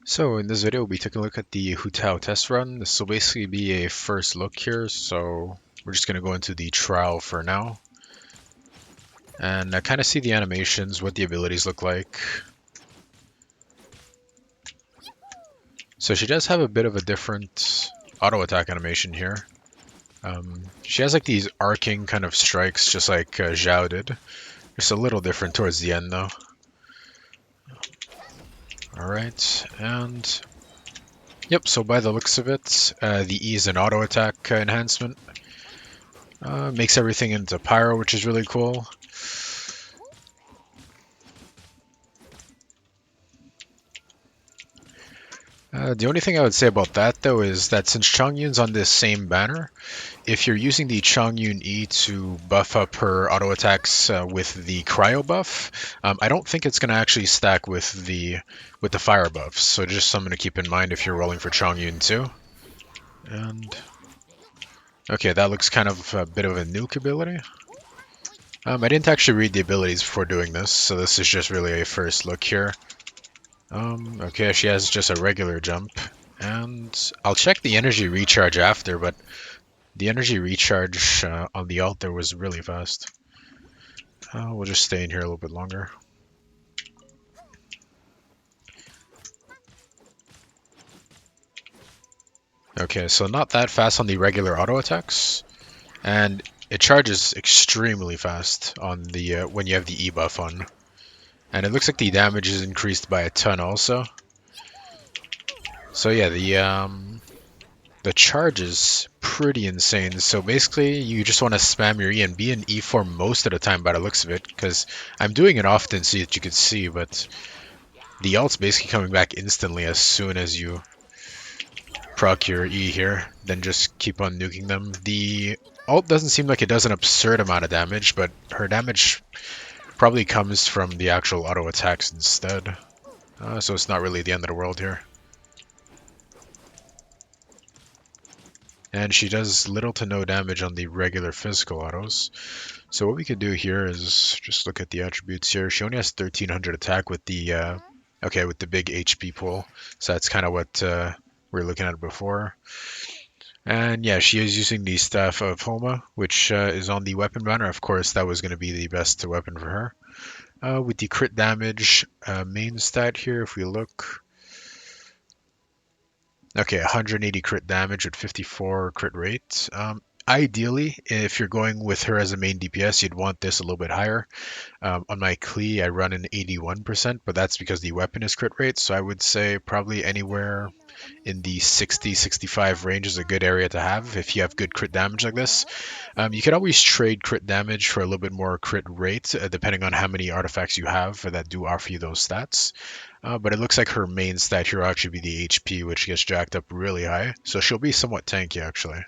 So in this video, we'll be taking a look at the Hu Tao test run. This will basically be a first look here, so we're just going to go into the trial for now. And kind of see the animations, what the abilities look like. So she does have a bit of a different auto attack animation here. She has like these arcing kind of strikes, just like Zhao did. Just a little different towards the end though. Alright, and yep, so by the looks of it, the E is an auto attack enhancement. Makes everything into Pyro, which is really cool. The only thing I would say about that, though, is that since Chongyun's on this same banner, if you're using the Chongyun E to buff up her auto attacks with the Cryo buff, I don't think it's going to actually stack with the Fire buffs. So just something to keep in mind if you're rolling for Chongyun too. And okay, that looks kind of a bit of a nuke ability. I didn't actually read the abilities before doing this, so this is just really a first look here. Okay, she has just a regular jump. And I'll check the energy recharge after, but the energy recharge on the alt there was really fast. We'll just stay in here a little bit longer. Okay, so not that fast on the regular auto attacks, and it charges extremely fast on the when you have the E buff on. And it looks like the damage is increased by a ton also. So yeah, the charge is pretty insane. So basically, you just want to spam your E and be in E form most of the time by the looks of it, because I'm doing it often so that you can see, but the ult's basically coming back instantly as soon as you proc your E here, then just keep on nuking them. The ult doesn't seem like it does an absurd amount of damage, but her damage probably comes from the actual auto attacks instead. So it's not really the end of the world here. And she does little to no damage on the regular physical autos. So what we could do here is just look at the attributes here. She only has 1300 attack with the okay, with the big HP pool. So that's kind of what we were looking at before. And yeah, she is using the Staff of Homa, which is on the weapon banner. Of course, that was going to be the best weapon for her. With the crit damage main stat here, if we look, okay, 180 crit damage with 54 crit rate. Ideally, if you're going with her as a main DPS, you'd want this a little bit higher. On my Klee, I run an 81%, but that's because the weapon is crit rate, so I would say probably anywhere in the 60-65 range is a good area to have if you have good crit damage like this. You can always trade crit damage for a little bit more crit rate, depending on how many artifacts you have that do offer you those stats. But it looks like her main stat here will actually be the HP, which gets jacked up really high. So she'll be somewhat tanky, actually.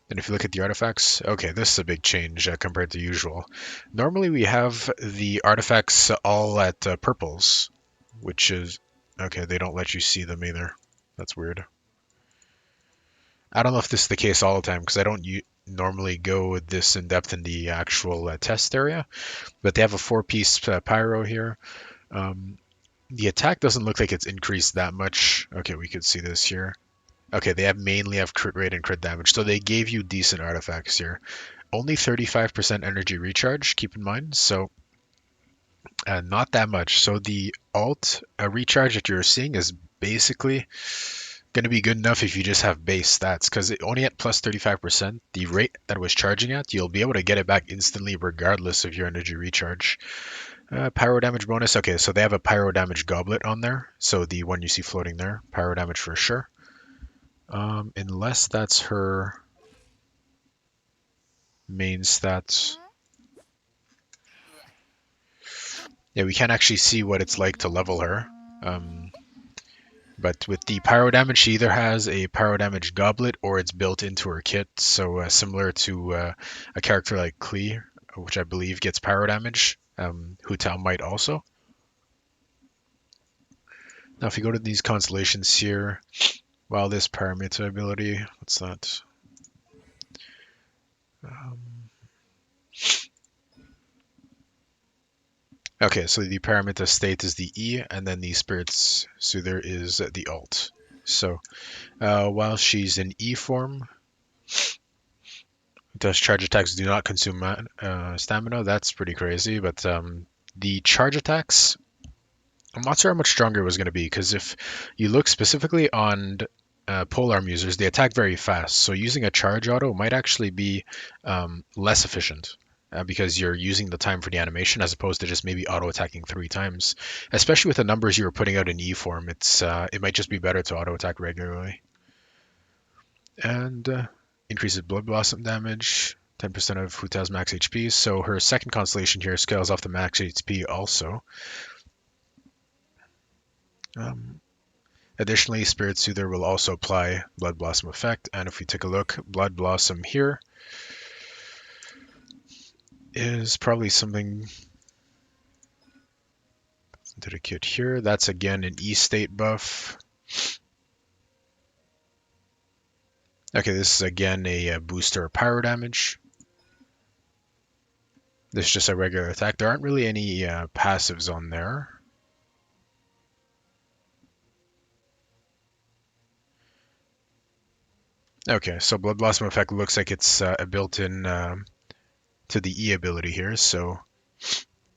And if you look at the artifacts, okay, this is a big change compared to usual. Normally we have the artifacts all at purples, which is, okay, they don't let you see them either. That's weird. I don't know if this is the case all the time because I don't normally go this in depth in the actual test area, but they have a four-piece pyro here. The attack doesn't look like it's increased that much. Okay, we could see this here. Okay, they mainly have crit rate and crit damage, so they gave you decent artifacts here. Only 35% energy recharge, keep in mind, so not that much. So the alt recharge that you're seeing is basically going to be good enough if you just have base stats, because only at plus 35%, the rate that it was charging at, you'll be able to get it back instantly regardless of your energy recharge. Pyro damage bonus. Okay, so they have a pyro damage goblet on there, so the one you see floating there, pyro damage for sure. Unless that's her main stats. Yeah, we can't actually see what it's like to level her. But with the pyro damage, she either has a pyro damage goblet or it's built into her kit. So similar to a character like Klee, which I believe gets pyro damage. Hu Tao might also. Now, if you go to these constellations here, well, this parameter ability, what's that? Um, Okay, so the Paramita State is the E, and then the Spirit's Soother is the alt. So while she's in E form, does charge attacks do not consume stamina? That's pretty crazy, but the charge attacks, I'm not sure how much stronger it was going to be, because if you look specifically on polearm users, they attack very fast. So using a charge auto might actually be less efficient. Because you're using the time for the animation as opposed to just maybe auto attacking 3 times, especially with the numbers you were putting out in E form. It might just be better to auto attack regularly. And increases Blood Blossom damage, 10% of Hu Tao's max HP. So her second constellation here scales off the max HP also. Um, Additionally, Spirit Soother will also apply Blood Blossom effect. And if we take a look, Blood Blossom here is probably something to the kit here. That's again an E state buff. Okay, this is again a booster Pyro damage. This is just a regular attack. There aren't really any passives on there. Okay, so Blood Blossom effect looks like it's a built-in to the E ability here. So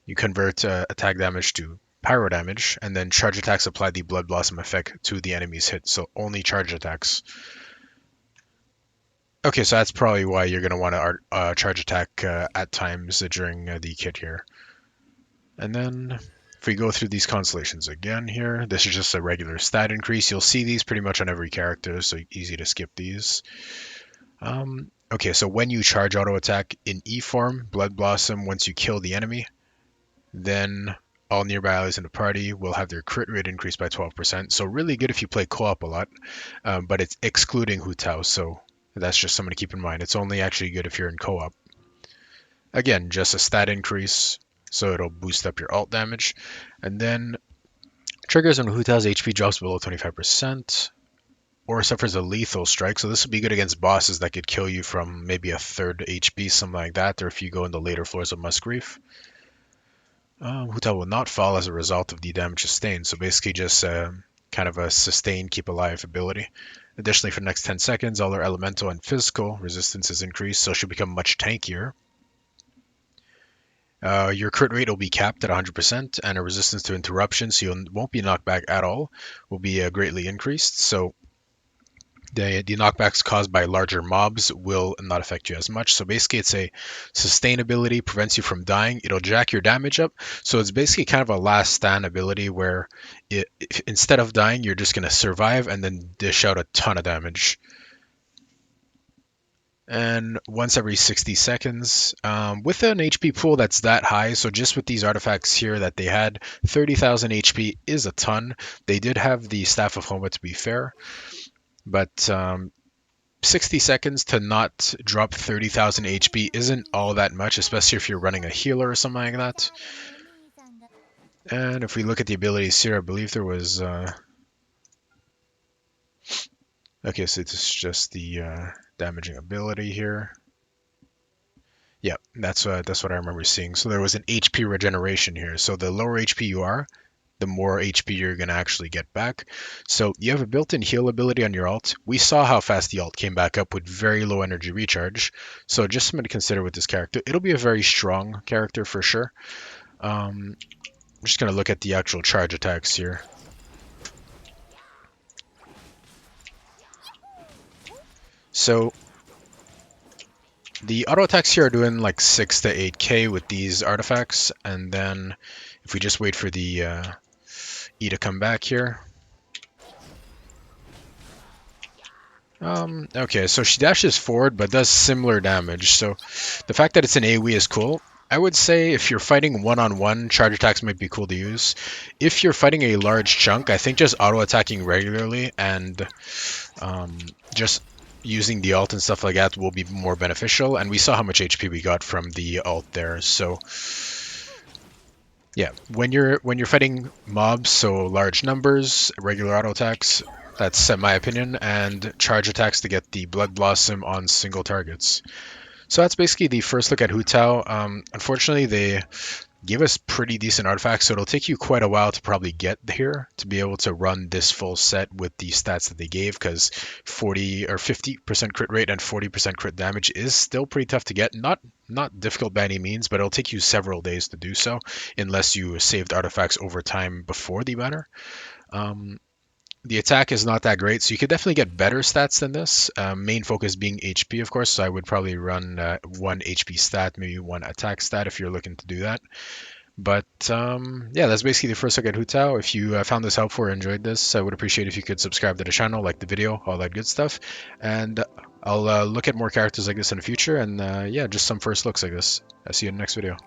you convert attack damage to Pyro damage, and then charge attacks apply the Blood Blossom effect to the enemy's hit. So only charge attacks. Okay, so that's probably why you're going to want to charge attack at times during the kit here. And then if we go through these constellations again here, this is just a regular stat increase. You'll see these pretty much on every character, so easy to skip these. Okay, so when you charge auto attack in E form, Blood Blossom, once you kill the enemy, then all nearby allies in the party will have their crit rate increased by 12%. So really good if you play co-op a lot, but it's excluding Hu Tao, so that's just something to keep in mind. It's only actually good if you're in co-op. Again, just a stat increase, so it'll boost up your alt damage. And then triggers when Hu Tao's HP drops below 25%, or suffers a lethal strike. So this will be good against bosses that could kill you from maybe a third HP, something like that, or if you go in the later floors of Musgrave. Hu Tao will not fall as a result of the damage sustained, so basically just kind of a sustain, keep alive ability. Additionally, for the next 10 seconds, all our elemental and physical resistance is increased, so she'll become much tankier. Your crit rate will be capped at 100%, and a resistance to interruption, so you won't be knocked back at all, will be greatly increased. So the knockbacks caused by larger mobs will not affect you as much. So basically, it's a sustainability, prevents you from dying. It'll jack your damage up. So it's basically kind of a last stand ability where instead of dying, you're just going to survive and then dish out a ton of damage. And once every 60 seconds, with an HP pool that's that high, so just with these artifacts here that they had, 30,000 HP is a ton. They did have the Staff of Homa, to be fair, but 60 seconds to not drop 30,000 HP isn't all that much, especially if you're running a healer or something like that. And if we look at the abilities here, I believe there was... Okay, so it's just the damaging ability here. Yeah, that's what I remember seeing. So there was an HP regeneration here. So the lower HP you are, the more HP you're going to actually get back. So you have a built-in heal ability on your alt. We saw how fast the alt came back up with very low energy recharge. So just something to consider with this character. It'll be a very strong character for sure. I'm just going to look at the actual charge attacks here. So the auto attacks here are doing like 6 to 8k with these artifacts, and then if we just wait for the E to come back here. Okay, so she dashes forward but does similar damage, so the fact that it's an AoE is cool. I would say if you're fighting one-on-one, charge attacks might be cool to use. If you're fighting a large chunk, I think just auto-attacking regularly and just using the alt and stuff like that will be more beneficial, and we saw how much HP we got from the alt there, so yeah, when you're fighting mobs, so large numbers, regular auto attacks, that's my opinion, and charge attacks to get the Blood Blossom on single targets. So that's basically the first look at Hu Tao. Unfortunately, gave us pretty decent artifacts, so it'll take you quite a while to probably get here to be able to run this full set with the stats that they gave, because 40 or 50% crit rate and 40% crit damage is still pretty tough to get. Not difficult by any means, but it'll take you several days to do so unless you saved artifacts over time before the banner. Um, the attack is not that great, so you could definitely get better stats than this. Main focus being HP, of course, so I would probably run one HP stat, maybe one attack stat if you're looking to do that. But yeah, that's basically the first look at Hu Tao. If you found this helpful or enjoyed this, I would appreciate if you could subscribe to the channel, like the video, all that good stuff. And I'll look at more characters like this in the future, and yeah, just some first looks like this. I'll see you in the next video.